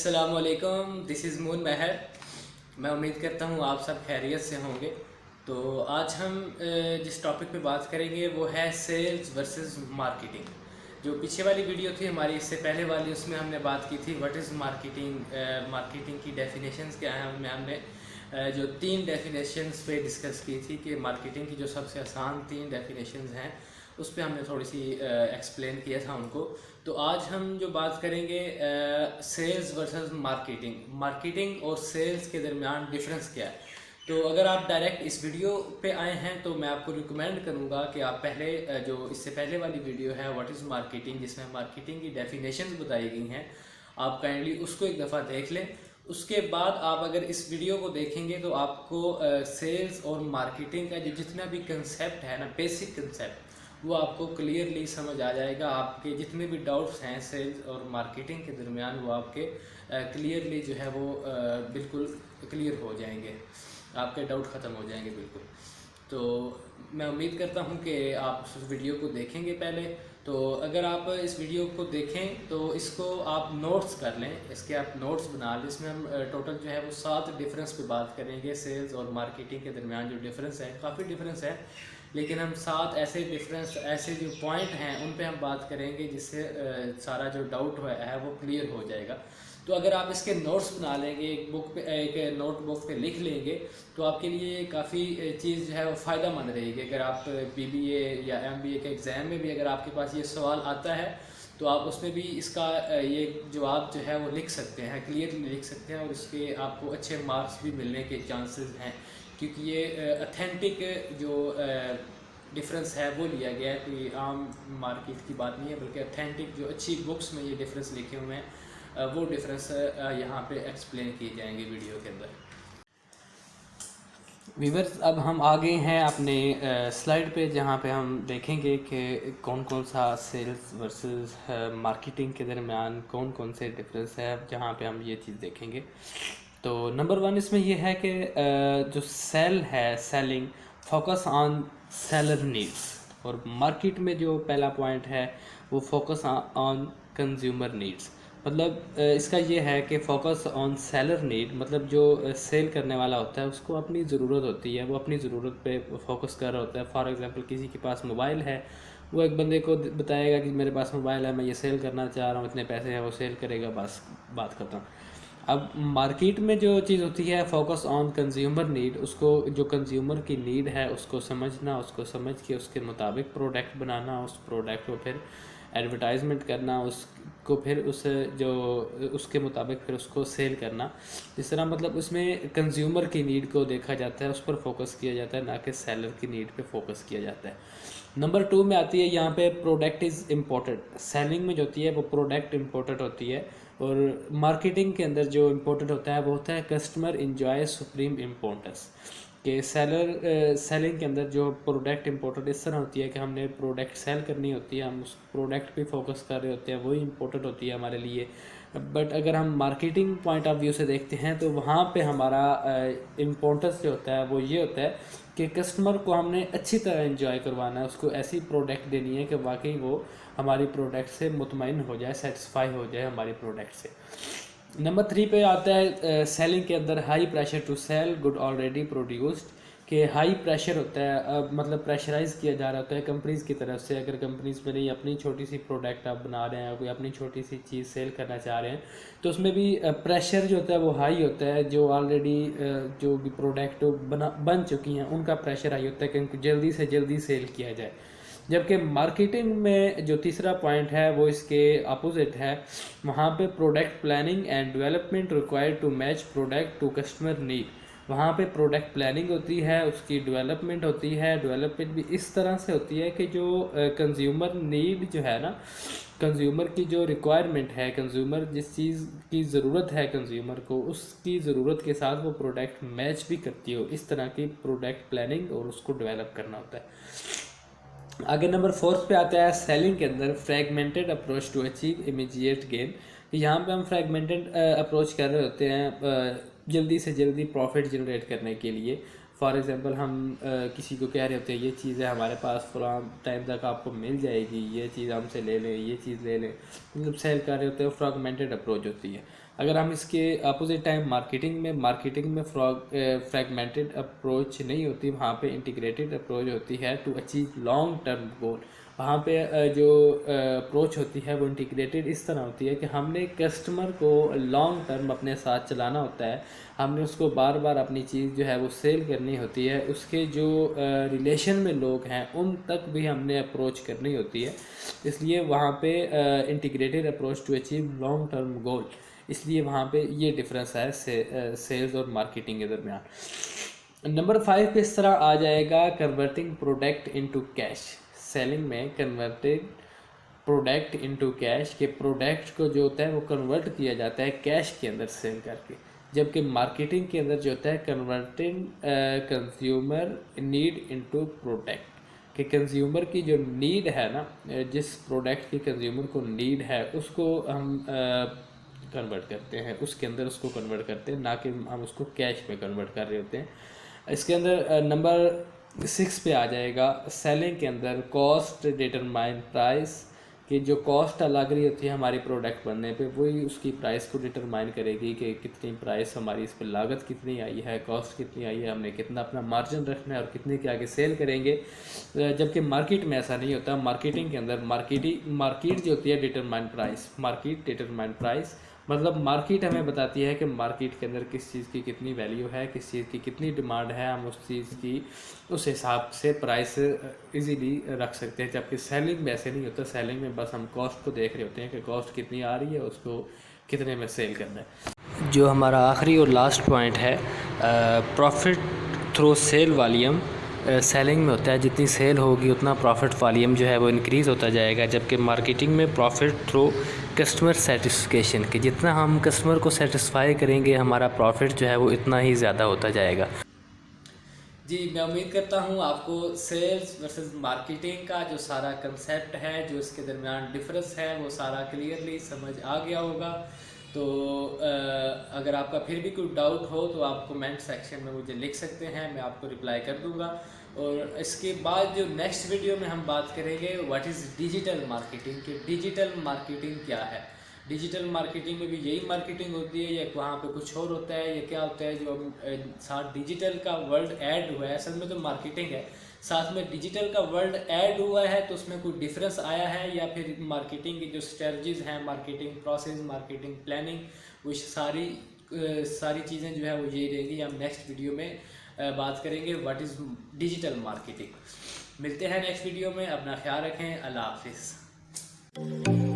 अस्सलामुअलैकुम, this is moon महर। मैं उम्मीद करता हूँ आप सब खैरियत से होंगे। तो आज हम जिस टॉपिक पे बात करेंगे वो है सेल्स वर्सेस मार्केटिंग। जो पीछे वाली वीडियो थी हमारी, इससे पहले वाली, उसमें हमने बात की थी व्हाट इज़ मार्केटिंग, मार्केटिंग की डेफिनेशंस क्या हैं। उनमें हमने जो 3 डेफिनेशंस पे डिस्कस की थी कि मार्केटिंग की जो सबसे आसान 3 डेफिनेशंस हैं उस पर हमने थोड़ी सी एक्सप्लेन किया था उनको। तो आज हम जो बात करेंगे सेल्स वर्सेस मार्केटिंग, मार्केटिंग और सेल्स के दरमियान डिफरेंस क्या है। तो अगर आप डायरेक्ट इस वीडियो पे आए हैं तो मैं आपको रिकमेंड करूंगा कि आप पहले जो इससे पहले वाली वीडियो है व्हाट इज़ मार्केटिंग, जिसमें मार्केटिंग की डेफिनेशंस बताई गई हैं, आप काइंडली उसको एक दफ़ा देख लें। उसके बाद आप अगर इस वीडियो को देखेंगे तो आपको सेल्स और मार्केटिंग का जो जितना भी कंसेप्ट है ना, बेसिक कंसेप्ट, वो आपको क्लियरली समझ आ जाएगा। आपके जितने भी डाउट्स हैं सेल्स और मार्केटिंग के दरमियान वो आपके क्लियरली जो है वो बिल्कुल क्लियर हो जाएंगे, आपके डाउट ख़त्म हो जाएंगे बिल्कुल। तो मैं उम्मीद करता हूँ कि आप उस वीडियो को देखेंगे पहले। तो अगर आप इस वीडियो को देखें तो इसको आप नोट्स कर लें, इसके आप नोट्स बना लें। इसमें हम टोटल जो है वो 7 डिफरेंस पे बात करेंगे। सेल्स और मार्केटिंग के दरमियान जो डिफरेंस है, काफ़ी डिफरेंस है, लेकिन हम 7 ऐसे डिफरेंस, ऐसे जो पॉइंट हैं उन पे हम बात करेंगे जिससे सारा जो डाउट है वो क्लियर हो जाएगा। तो अगर आप इसके नोट्स बना लेंगे, एक बुक पे, एक नोटबुक पे लिख लेंगे, तो आपके लिए काफ़ी चीज़ जो है वो फ़ायदा मंद रहेगी। अगर आप बीबीए या एमबीए के एग्ज़ाम में भी अगर आपके पास ये सवाल आता है तो आप उसमें भी इसका ये जवाब जो है वो लिख सकते हैं, क्लियरली लिख सकते हैं, और इसके आपको अच्छे मार्क्स भी मिलने के चांसेस हैं, क्योंकि ये अथेंटिक जो डिफरेंस है वो लिया गया है। कोई आम मार्केट की बात नहीं है, बल्कि अथेंटिक जो अच्छी बुक्स में ये डिफरेंस लिखे हुए हैं वो डिफरेंस यहाँ पे एक्सप्लेन किए जाएंगे वीडियो के अंदर। व्यूअर्स, अब हम आ गए हैं अपने स्लाइड पे, जहाँ पे हम देखेंगे कि कौन कौन सा सेल्स वर्सेस मार्केटिंग के दरमियान कौन कौन से डिफरेंस है, जहाँ पे हम ये चीज़ देखेंगे। तो नंबर 1 इसमें यह है कि जो सेल है, selling, focus on seller needs, और मार्केट में जो पहला पॉइंट है वो फोकस ऑन कंज्यूमर नीड्स। मतलब इसका ये है कि फोकस ऑन सेलर नीड, मतलब जो सेल करने वाला होता है उसको अपनी ज़रूरत होती है, वो अपनी ज़रूरत पे फोकस कर रहा होता है। फॉर एग्जांपल, किसी के पास मोबाइल है, वो एक बंदे को बताएगा कि मेरे पास मोबाइल है, मैं ये सेल करना चाह रहा हूँ, इतने पैसे हैं, वो सेल करेगा, बस बात खत्म। अब मार्केट में जो चीज़ होती है फोकस ऑन कंज्यूमर नीड, उसको जो कंज्यूमर की नीड है उसको समझना, उसको समझ के उसके मुताबिक प्रोडक्ट बनाना, उस प्रोडक्ट को फिर एडवर्टाइजमेंट करना, उसको फिर उस जो उसके मुताबिक फिर उसको सेल करना। इस तरह मतलब उसमें कंज्यूमर की नीड को देखा जाता है, उस पर फोकस किया जाता है, ना कि सेलर की नीड पे फोकस किया जाता है। नंबर 2 में आती है यहाँ पे प्रोडक्ट इज़ इम्पोर्टेंट। सेलिंग में जो होती है वो प्रोडक्ट इम्पोर्टेंट होती है, और मार्केटिंग के अंदर जो इम्पोर्टेंट होता है वो होता है कस्टमर इंजॉय सुप्रीम इम्पोर्टेंस। कि सेलिंग के अंदर जो प्रोडक्ट इम्पोर्टेंट इस तरह होती है कि हमने प्रोडक्ट सेल करनी होती है, हम उस प्रोडक्ट पे फोकस कर रहे होते हैं, वही इम्पोर्टेंट होती है हमारे लिए। बट अगर हम मार्केटिंग पॉइंट ऑफ व्यू से देखते हैं तो वहाँ पे हमारा इम्पोर्टेंस जो होता है वो ये होता है कि कस्टमर को हमने अच्छी तरह एंजॉय करवाना है, उसको ऐसी प्रोडक्ट देनी है कि वाकई वो हमारी प्रोडक्ट से मुतमईन हो जाए, सेटिस्फाई हो जाए हमारी प्रोडक्ट से। नंबर 3 पे आता है सेलिंग के अंदर high pressure to sell good already produced. कि हाई प्रेशर होता है, मतलब प्रेशराइज किया जा रहा होता है कंपनीज़ की तरफ से। अगर कंपनीज़ में नहीं, अपनी छोटी सी प्रोडक्ट आप बना रहे हैं, कोई अपनी छोटी सी चीज़ सेल करना चाह रहे हैं, तो उसमें भी प्रेशर जो होता है वो हाई होता है। जो ऑलरेडी जो भी प्रोडक्ट बन चुकी हैं उनका प्रेशर हाई होता है कि जल्दी से जल्दी सेल किया जाए। जबकि मार्केटिंग में जो तीसरा पॉइंट है वो इसके अपोजिट है। वहाँ पे product planning and development required to match product to customer need. वहाँ पे प्रोडक्ट प्लानिंग होती है, उसकी डेवलपमेंट होती है। डेवलपमेंट भी इस तरह से होती है कि जो कंज्यूमर नीड जो है ना, कंज्यूमर की जो रिक्वायरमेंट है, कंज्यूमर जिस चीज़ की ज़रूरत है कंज्यूमर को, उसकी ज़रूरत के साथ वो प्रोडक्ट मैच भी करती हो, इस तरह की प्रोडक्ट प्लानिंग और उसको डेवलप करना होता है। आगे नंबर 4 पे आता है सेलिंग के अंदर fragmented approach to achieve immediate gain. यहाँ पे हम फ्रैगमेंटेड अप्रोच कर रहे होते हैं जल्दी से जल्दी प्रॉफिट जनरेट करने के लिए। फॉर एग्ज़ाम्पल हम किसी को कह रहे होते हैं ये चीज़ है हमारे पास फलां टाइम तक आपको मिल जाएगी, ये चीज़ हमसे ले लें, ये चीज़ ले लें, मतलब सेल कर रहे होते हैं, फ्रैगमेंटेड अप्रोच होती है। अगर हम इसके अपोजिट टाइम मार्केटिंग में फ्रैगमेंटेड अप्रोच नहीं होती, वहाँ पे इंटीग्रेटेड अप्रोच होती है to achieve long term goal. वहाँ पे जो अप्रोच होती है वो इंटीग्रेटेड इस तरह होती है कि हमने कस्टमर को लॉन्ग टर्म अपने साथ चलाना होता है, हमने उसको बार बार अपनी चीज़ जो है वो सेल करनी होती है, उसके जो रिलेशन में लोग हैं उन तक भी हमने अप्रोच करनी होती है। इसलिए वहाँ पे integrated approach to achieve long term goal, इसलिए वहाँ पे ये डिफरेंस है सेल्स और मार्केटिंग के दरमियान। नंबर 5 पे इस तरह आ जाएगा converting product into cash. Selling में कन्वर्टेड प्रोडक्ट इनटू कैश, के प्रोडक्ट को जो होता है वो कन्वर्ट किया जाता है कैश के अंदर सेल करके, जबकि मार्केटिंग के अंदर जो होता है converting consumer need into product, कि कंज्यूमर की जो नीड है ना, जिस प्रोडक्ट की कंज्यूमर को नीड है उसको हम कन्वर्ट करते हैं, उसके अंदर उसको कन्वर्ट करते हैं, ना कि हम उसको कैश में कन्वर्ट कर रहे होते हैं। इसके अंदर नंबर 6 पे आ जाएगा सेलिंग के अंदर कॉस्ट डिटरमाइन प्राइस, कि जो कॉस्ट लग रही होती है हमारी प्रोडक्ट बनने पे वही उसकी प्राइस को डिटरमाइन करेगी कि कितनी प्राइस हमारी, इस पर लागत कितनी आई है, कॉस्ट कितनी आई है, हमने कितना अपना मार्जिन रखना है और कितने के आगे सेल करेंगे। जबकि मार्केट में ऐसा नहीं होता। मार्केटिंग के अंदर मार्केट जो होती है determine price, market determine price, मतलब मार्केट हमें बताती है कि मार्केट के अंदर किस चीज़ की कितनी वैल्यू है, किस चीज़ की कितनी डिमांड है, हम उस चीज़ की उस हिसाब से प्राइस इजीली रख सकते हैं। जबकि सेलिंग में ऐसे नहीं होता। सेलिंग में बस हम कॉस्ट को देख रहे होते हैं कि कॉस्ट कितनी आ रही है, उसको कितने में सेल करना है। जो हमारा आखिरी और लास्ट पॉइंट है profit through sale volume, selling में होता है जितनी सेल होगी उतना प्रॉफिट वॉल्यूम जो है वो इंक्रीज़ होता जाएगा, जबकि मार्केटिंग में प्रॉफिट थ्रू कस्टमर सेटिस्फिकेशन, कि जितना हम कस्टमर को सेटिस्फाई करेंगे हमारा प्रॉफिट जो है वो इतना ही ज़्यादा होता जाएगा। जी, मैं उम्मीद करता हूँ आपको सेल्स वर्सेस मार्केटिंग का जो सारा कंसेप्ट है, जो इसके दरमियान डिफरेंस है, वो सारा क्लियरली समझ आ गया होगा। तो अगर आपका फिर भी कोई डाउट हो तो आप कमेंट सेक्शन में मुझे लिख सकते हैं, मैं आपको रिप्लाई कर दूंगा। और इसके बाद जो नेक्स्ट वीडियो में हम बात करेंगे व्हाट इज़ डिजिटल मार्केटिंग, कि डिजिटल मार्केटिंग क्या है। डिजिटल मार्केटिंग में भी यही मार्केटिंग होती है या वहाँ पे कुछ और होता है, या क्या होता है जो साथ डिजिटल का वर्ड ऐड हुआ है, असल में तो मार्केटिंग है, साथ में डिजिटल का वर्ड ऐड हुआ है, तो उसमें कोई डिफरेंस आया है, या फिर मार्केटिंग की जो स्ट्रेटजीज़ हैं, मार्केटिंग प्रोसेस, मार्केटिंग प्लानिंग, वो सारी चीज़ें जो है वो यही रहेंगी। हम नेक्स्ट वीडियो में बात करेंगे व्हाट इज़ डिजिटल मार्केटिंग। मिलते हैं नेक्स्ट वीडियो में, अपना ख्याल रखें, अल्लाह हाफिज़।